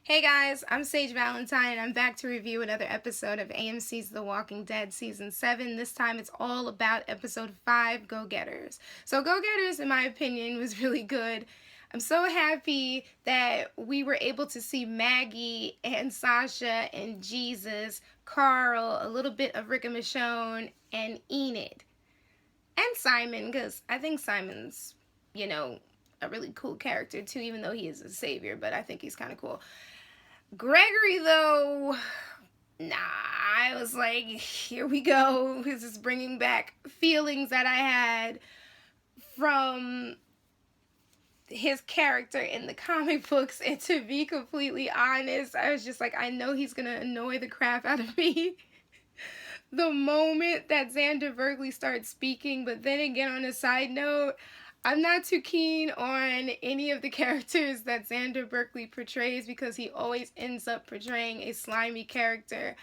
Hey guys, I'm Sage Valentine and I'm back to review another episode of AMC's The Walking Dead Season 7. This time it's all about Episode 5, Go-Getters. So Go-Getters, in my opinion, was really good. I'm so happy that we were able to see Maggie and Sasha and Jesus, Carl, a little bit of Rick and Michonne, and Enid. And Simon, because I think Simon's, a really cool character too, even though he is a savior, but I think he's kind of cool. Gregory, though, I was like, here we go. This is bringing back feelings that I had from his character in the comic books. And to be completely honest, I was just like, I know he's going to annoy the crap out of me the moment that Xander Berkeley starts speaking. But then again, on a side note, I'm not too keen on any of the characters that Xander Berkeley portrays because he always ends up portraying a slimy character.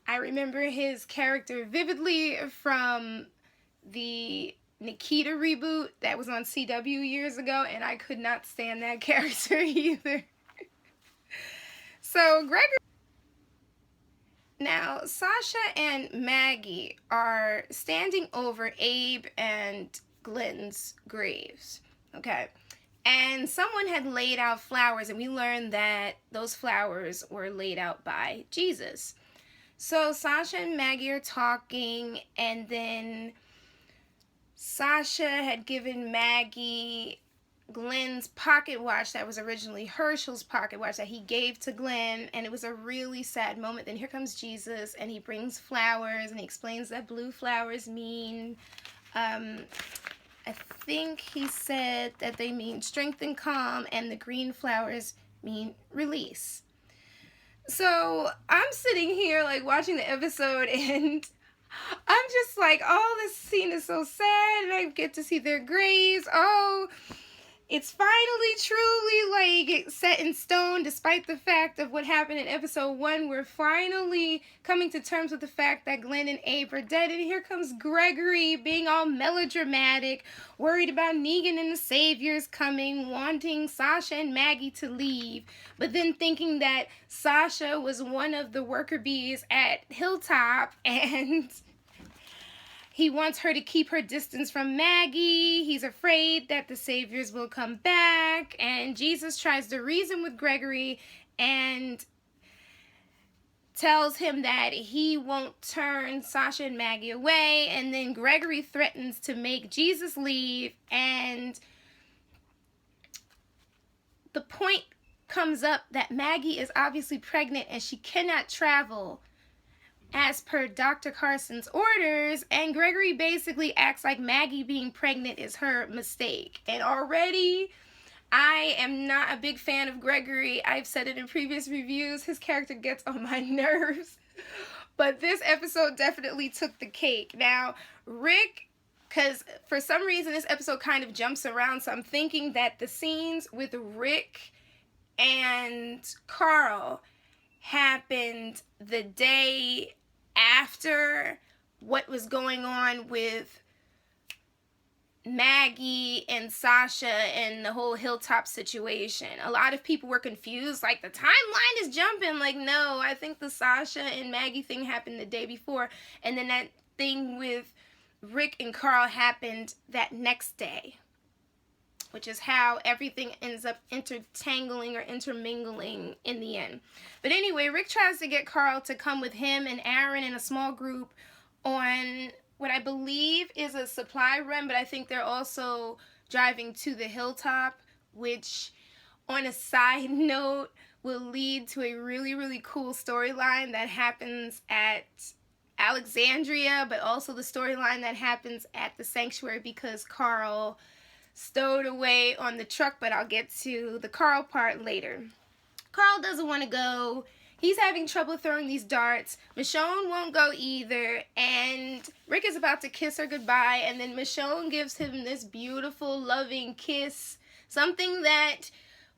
I remember his character vividly from the Nikita reboot that was on CW years ago, and I could not stand that character either. So, Gregory. Now, Sasha and Maggie are standing over Abe and Glenn's graves, okay? And someone had laid out flowers, and we learned that those flowers were laid out by Jesus. So Sasha and Maggie are talking, and then Sasha had given Maggie Glenn's pocket watch that was originally Herschel's pocket watch that he gave to Glenn, and it was a really sad moment. Then here comes Jesus, and he brings flowers, and he explains that blue flowers mean I think he said that they mean strength and calm, and the green flowers mean release. So I'm sitting here like watching the episode, and I'm just like, oh, this scene is so sad, and I get to see their graves. Oh, it's finally truly like set in stone, despite the fact of what happened in episode 1. We're finally coming to terms with the fact that Glenn and Abe are dead, and here comes Gregory being all melodramatic, worried about Negan and the Saviors coming, wanting Sasha and Maggie to leave, but then thinking that Sasha was one of the worker bees at Hilltop, and he wants her to keep her distance from Maggie. He's afraid that the Saviors will come back. And Jesus tries to reason with Gregory and tells him that he won't turn Sasha and Maggie away. And then Gregory threatens to make Jesus leave. And the point comes up that Maggie is obviously pregnant and she cannot travel as per Dr. Carson's orders, and Gregory basically acts like Maggie being pregnant is her mistake. And already, I am not a big fan of Gregory. I've said it in previous reviews. His character gets on my nerves. But this episode definitely took the cake. Now, Rick, because for some reason this episode kind of jumps around, so I'm thinking that the scenes with Rick and Carl happened the day after what was going on with Maggie and Sasha and the whole Hilltop situation. A lot of people were confused, like the timeline is jumping. Like, no, I think the Sasha and Maggie thing happened the day before, and then that thing with Rick and Carl happened that next day, which is how everything ends up intertangling or intermingling in the end. But anyway, Rick tries to get Carl to come with him and Aaron in a small group on what I believe is a supply run, but I think they're also driving to the Hilltop, which, on a side note, will lead to a really, really cool storyline that happens at Alexandria, but also the storyline that happens at the Sanctuary because Carl stowed away on the truck, but I'll get to the Carl part later. Carl doesn't want to go. He's having trouble throwing these darts. Michonne won't go either, and Rick is about to kiss her goodbye, and then Michonne gives him this beautiful, loving kiss, something that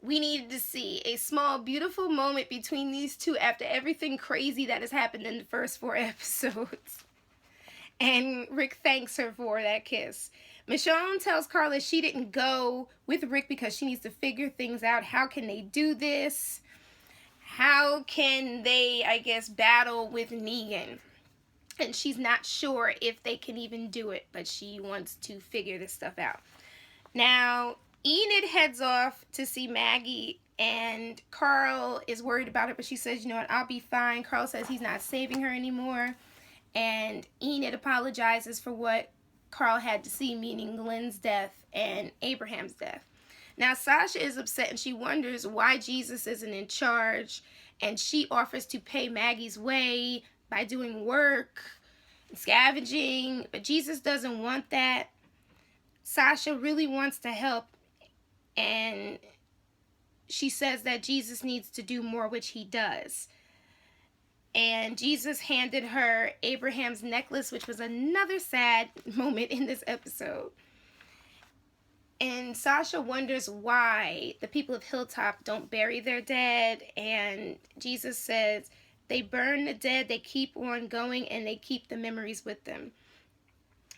we needed to see. A small, beautiful moment between these two after everything crazy that has happened in the first 4 episodes. And Rick thanks her for that kiss. Michonne tells Carl that she didn't go with Rick because she needs to figure things out. How can they do this? how can they, I guess, battle with Negan. And she's not sure if they can even do it, but she wants to figure this stuff out. Now, Enid heads off to see Maggie, and Carl is worried about it, but she says, you know what, I'll be fine. Carl says he's not saving her anymore, and Enid apologizes for what Carl had to see, meaning Glenn's death and Abraham's death. Now, Sasha is upset, and she wonders why Jesus isn't in charge, and she offers to pay Maggie's way by doing work, scavenging, but Jesus doesn't want that. Sasha really wants to help, and she says that Jesus needs to do more, which he does. And Jesus handed her Abraham's necklace, which was another sad moment in this episode. And Sasha wonders why the people of Hilltop don't bury their dead, and Jesus says they burn the dead, they keep on going, and they keep the memories with them.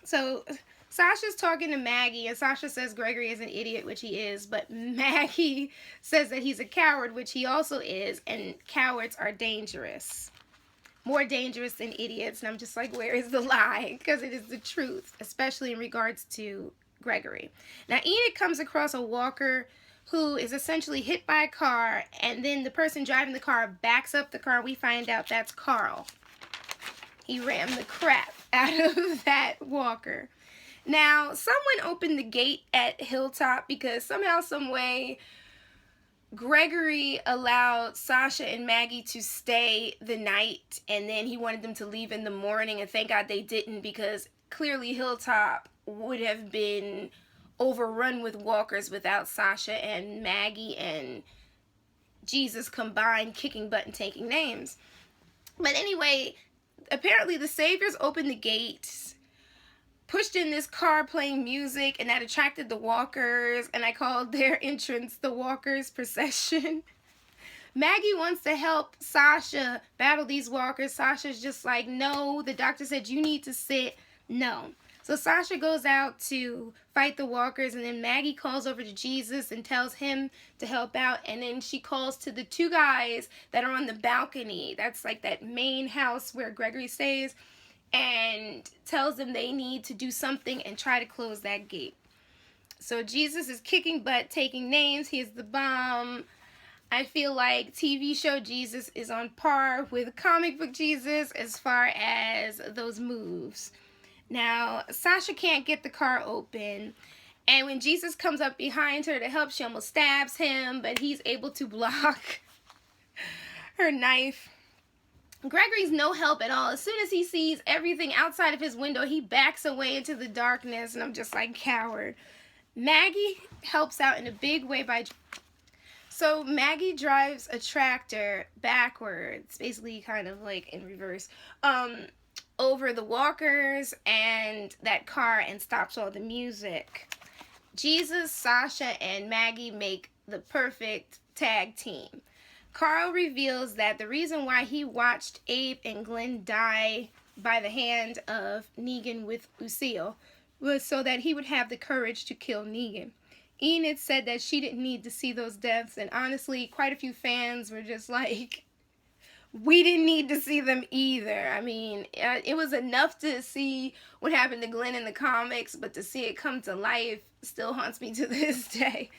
So Sasha's talking to Maggie, and Sasha says Gregory is an idiot, which he is, but Maggie says that he's a coward, which he also is, and cowards are dangerous. More dangerous than idiots, and I'm just like, where is the lie? Because it is the truth, especially in regards to Gregory. Now, Enid comes across a walker who is essentially hit by a car, and then the person driving the car backs up the car, and we find out that's Carl. He rammed the crap out of that walker. Now, someone opened the gate at Hilltop because somehow, some way, Gregory allowed Sasha and Maggie to stay the night, and then he wanted them to leave in the morning, and thank God they didn't, because clearly Hilltop would have been overrun with walkers without Sasha and Maggie and Jesus combined kicking butt and taking names. But anyway, apparently the Saviors opened the gates, pushed in this car playing music, and that attracted the walkers, and I called their entrance the Walkers Procession. Maggie wants to help Sasha battle these walkers. Sasha's just like, no, the doctor said you need to sit. No. So Sasha goes out to fight the walkers, and then Maggie calls over to Jesus and tells him to help out, and then she calls to the two guys that are on the balcony. That's like that main house where Gregory stays, and tells them they need to do something and try to close that gate. So Jesus is kicking butt, taking names. He is the bomb. I feel like TV show Jesus is on par with comic book Jesus as far as those moves. Now, Sasha can't get the car open, and when Jesus comes up behind her to help, she almost stabs him, but he's able to block her knife. Gregory's no help at all. As soon as he sees everything outside of his window, he backs away into the darkness, and I'm just like, coward. Maggie helps out in a big way by... So Maggie drives a tractor backwards, basically kind of like in reverse, over the walkers and that car, and stops all the music. Jesus, Sasha, and Maggie make the perfect tag team. Carl reveals that the reason why he watched Abe and Glenn die by the hand of Negan with Lucille was so that he would have the courage to kill Negan. Enid said that she didn't need to see those deaths, and honestly, quite a few fans were just like, we didn't need to see them either. I mean, it was enough to see what happened to Glenn in the comics, but to see it come to life still haunts me to this day.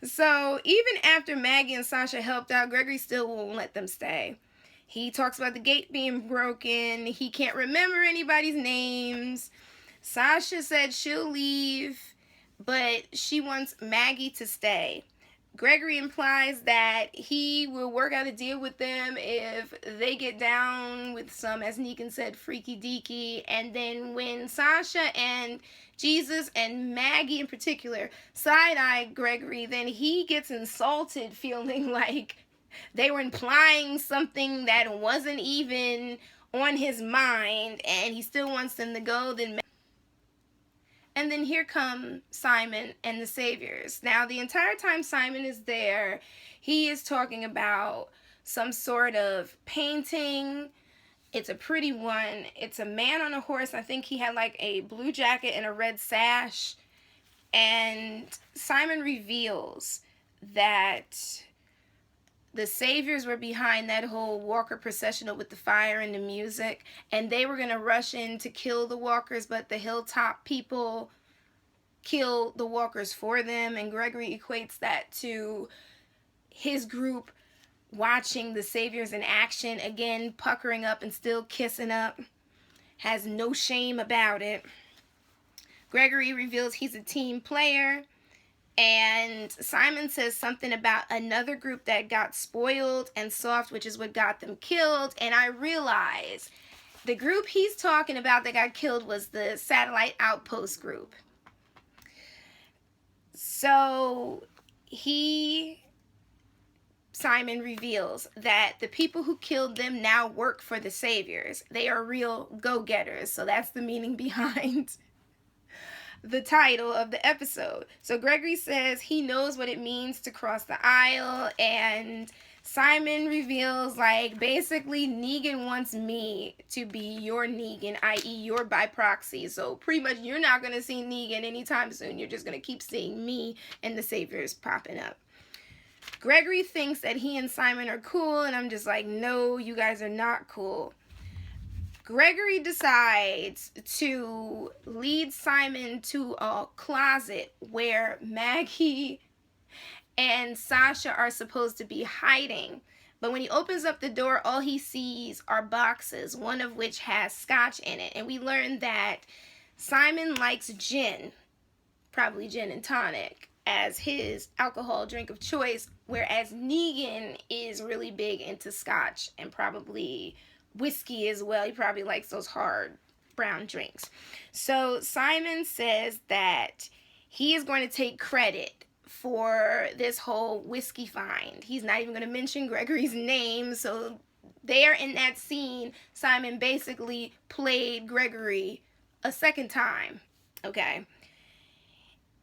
So even after Maggie and Sasha helped out, Gregory still won't let them stay. He talks about the gate being broken. He can't remember anybody's names. Sasha said she'll leave, but she wants Maggie to stay. Gregory implies that he will work out a deal with them if they get down with some, as Negan said, freaky deaky. And then when Sasha and Jesus and Maggie in particular side-eye Gregory, then he gets insulted, feeling like they were implying something that wasn't even on his mind, and he still wants them to go. And then here come Simon and the Saviors. Now, the entire time Simon is there, he is talking about some sort of painting. It's a pretty one. It's a man on a horse. I think he had like a blue jacket and a red sash. And Simon reveals that the Saviors were behind that whole Walker processional with the fire and the music, and they were going to rush in to kill the Walkers, but the Hilltop people kill the Walkers for them, and Gregory equates that to his group watching the Saviors in action, again puckering up and still kissing up, has no shame about it. Gregory reveals he's a team player, and Simon says something about another group that got spoiled and soft, which is what got them killed, and I realize the group he's talking about that got killed was the Satellite Outpost group. So Simon reveals that the people who killed them now work for the Saviors. They are real go-getters. So that's the meaning behind the title of the episode. So Gregory says he knows what it means to cross the aisle, and Simon reveals, like, basically Negan wants me to be your Negan, i.e. your by proxy. So pretty much you're not going to see Negan anytime soon. You're just going to keep seeing me and the Saviors popping up. Gregory thinks that he and Simon are cool, and I'm just like, no, you guys are not cool. Gregory decides to lead Simon to a closet where Maggie and Sasha are supposed to be hiding. But when he opens up the door, all he sees are boxes, one of which has scotch in it. And we learn that Simon likes gin, probably gin and tonic, as his alcohol drink of choice, whereas Negan is really big into scotch and probably whiskey as well. He probably likes those hard brown drinks. So Simon says that he is going to take credit for this whole whiskey find. He's not even going to mention Gregory's name. So there in that scene, Simon basically played Gregory a second time. Okay.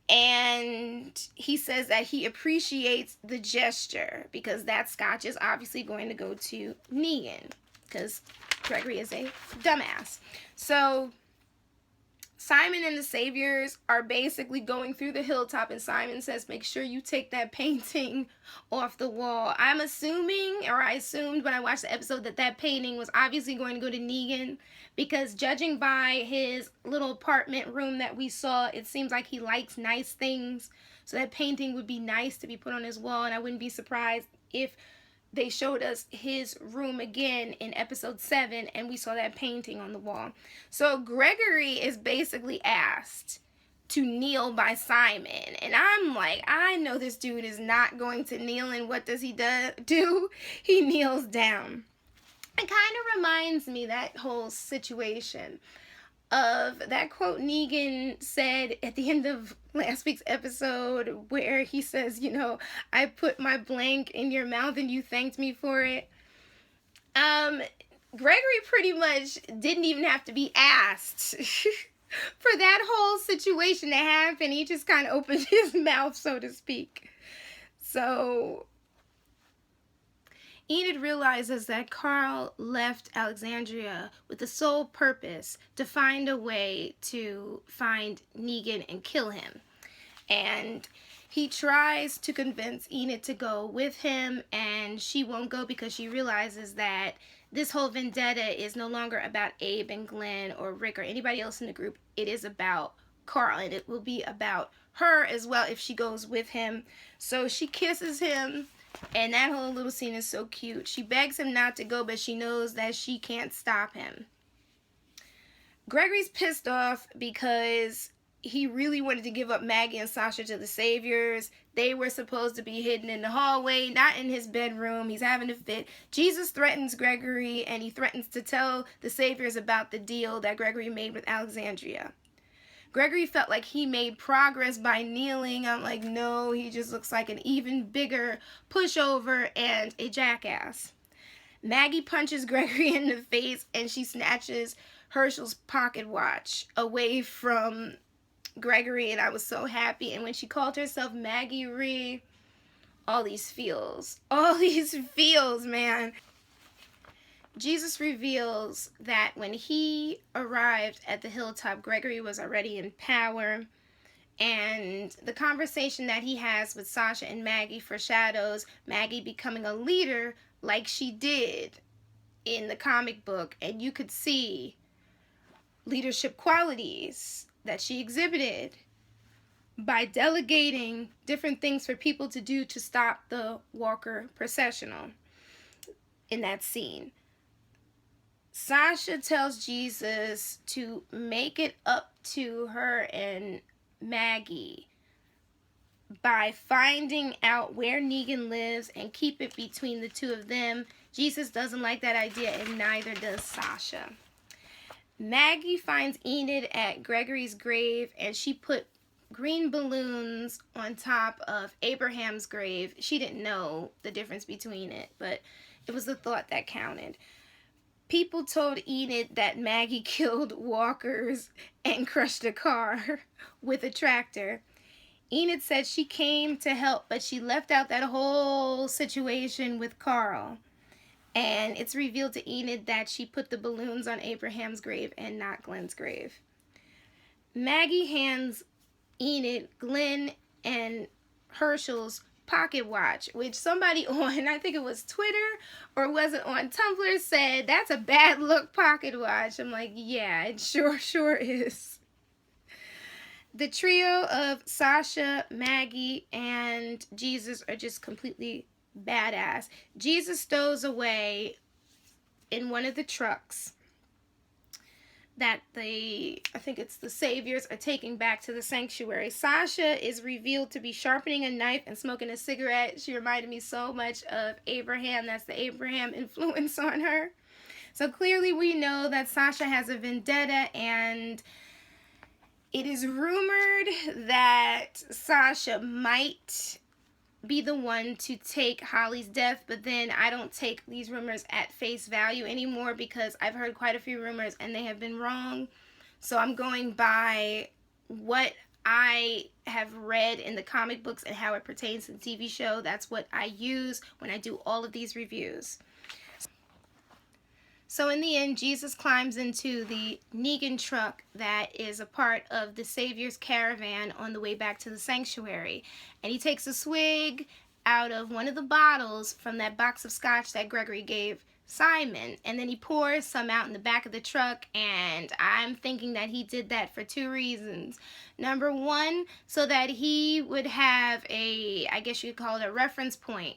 And he says that he appreciates the gesture because that scotch is obviously going to go to Negan because Gregory is a dumbass. So Simon and the Saviors are basically going through the hilltop, and Simon says, make sure you take that painting off the wall. I'm assuming, or I assumed when I watched the episode, that that painting was obviously going to go to Negan, because judging by his little apartment room that we saw, it seems like he likes nice things. So that painting would be nice to be put on his wall, and I wouldn't be surprised if they showed us his room again in episode 7 and we saw that painting on the wall. So Gregory is basically asked to kneel by Simon, and I'm like, I know this dude is not going to kneel, and what does he do? He kneels down. It kind of reminds me, that whole situation, of that quote Negan said at the end of last week's episode where he says, you know, I put my blank in your mouth and you thanked me for it. Gregory pretty much didn't even have to be asked for that whole situation to happen. He just kind of opened his mouth, so to speak. So Enid realizes that Carl left Alexandria with the sole purpose to find a way to find Negan and kill him. And he tries to convince Enid to go with him, and she won't go because she realizes that this whole vendetta is no longer about Abe and Glenn or Rick or anybody else in the group. It is about Carl, and it will be about her as well if she goes with him. So she kisses him. And that whole little scene is so cute. She begs him not to go, but she knows that she can't stop him. Gregory's pissed off because he really wanted to give up Maggie and Sasha to the Saviors. They were supposed to be hidden in the hallway, not in his bedroom. He's having a fit. Jesus threatens Gregory, and he threatens to tell the Saviors about the deal that Gregory made with Alexandria. Gregory felt like he made progress by kneeling. I'm like, no, he just looks like an even bigger pushover and a jackass. Maggie punches Gregory in the face, and she snatches Herschel's pocket watch away from Gregory, and I was so happy. And when she called herself Maggie Ree, all these feels, man. Jesus reveals that when he arrived at the hilltop, Gregory was already in power, And the conversation that he has with Sasha and Maggie foreshadows Maggie becoming a leader like she did in the comic book. And you could see leadership qualities that she exhibited by delegating different things for people to do to stop the Walker processional in that scene. Sasha tells Jesus to make it up to her and Maggie by finding out where Negan lives and keep it between the two of them. Jesus doesn't like that idea, and neither does Sasha. Maggie finds Enid at Gregory's grave, and she put green balloons on top of Abraham's grave. She didn't know the difference between it, but it was the thought that counted. People told Enid that Maggie killed walkers and crushed a car with a tractor. Enid said she came to help, but she left out that whole situation with Carl. And it's revealed to Enid that she put the balloons on Abraham's grave and not Glenn's grave. Maggie hands Enid, Glenn, and Herschel's pocket watch, which somebody on, I think it was Twitter or was it on Tumblr, said that's a bad look pocket watch. I'm like, yeah, it sure is. The trio of Sasha, Maggie, and Jesus are just completely badass. Jesus stows away in one of the trucks that I think it's the Saviors are taking back to the sanctuary. Sasha is revealed to be sharpening a knife and smoking a cigarette. She reminded me so much of Abraham. That's the Abraham influence on her. So clearly we know that Sasha has a vendetta, and it is rumored that Sasha might be the one to take Holly's death, but then I don't take these rumors at face value anymore because I've heard quite a few rumors and they have been wrong. So I'm going by what I have read in the comic books and how it pertains to the TV show. That's what I use when I do all of these reviews. So in the end, Jesus climbs into the Negan truck that is a part of the Savior's caravan on the way back to the sanctuary. And he takes a swig out of one of the bottles from that box of scotch that Gregory gave Simon. And then he pours some out in the back of the truck. And I'm thinking that he did that for two reasons. Number one, so that he would have I guess you could call it a reference point.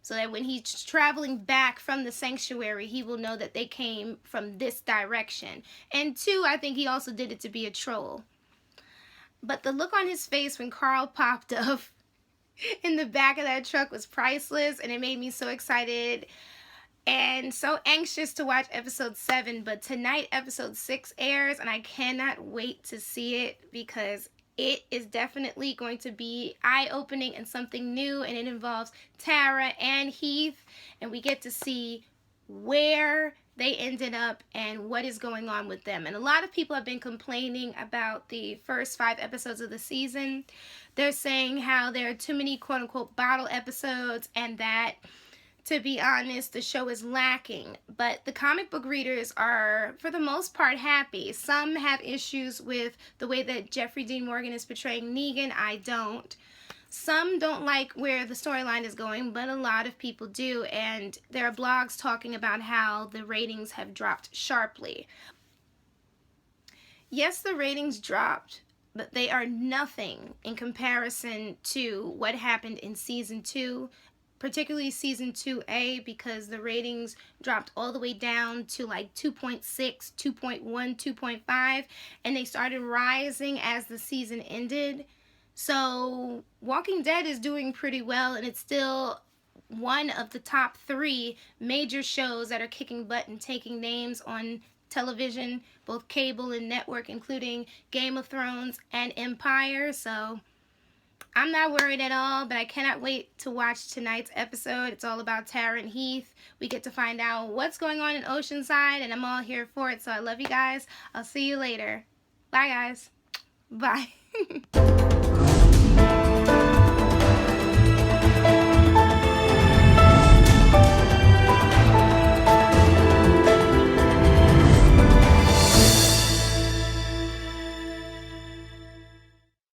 So that when he's traveling back from the sanctuary, he will know that they came from this direction. And two, I think he also did it to be a troll. But the look on his face when Carl popped up in the back of that truck was priceless. And it made me so excited and so anxious to watch episode 7. But tonight, episode 6 airs. And I cannot wait to see it because it is definitely going to be eye-opening and something new, and it involves Tara and Heath, and we get to see where they ended up and what is going on with them. And a lot of people have been complaining about the first 5 episodes of the season. They're saying how there are too many quote-unquote bottle episodes and that, to be honest, the show is lacking. But the comic book readers are, for the most part, happy. Some have issues with the way that Jeffrey Dean Morgan is portraying Negan. I don't. Some don't like where the storyline is going, but a lot of people do. And there are blogs talking about how the ratings have dropped sharply. Yes, the ratings dropped, but they are nothing in comparison to what happened in season 2. Particularly season 2A, because the ratings dropped all the way down to like 2.6, 2.1, 2.5, and they started rising as the season ended. So Walking Dead is doing pretty well, and it's still one of the top 3 major shows that are kicking butt and taking names on television, both cable and network, including Game of Thrones and Empire. So I'm not worried at all, but I cannot wait to watch tonight's episode. It's all about Tara and Heath. We get to find out what's going on in Oceanside, and I'm all here for it. So I love you guys. I'll see you later. Bye, guys. Bye.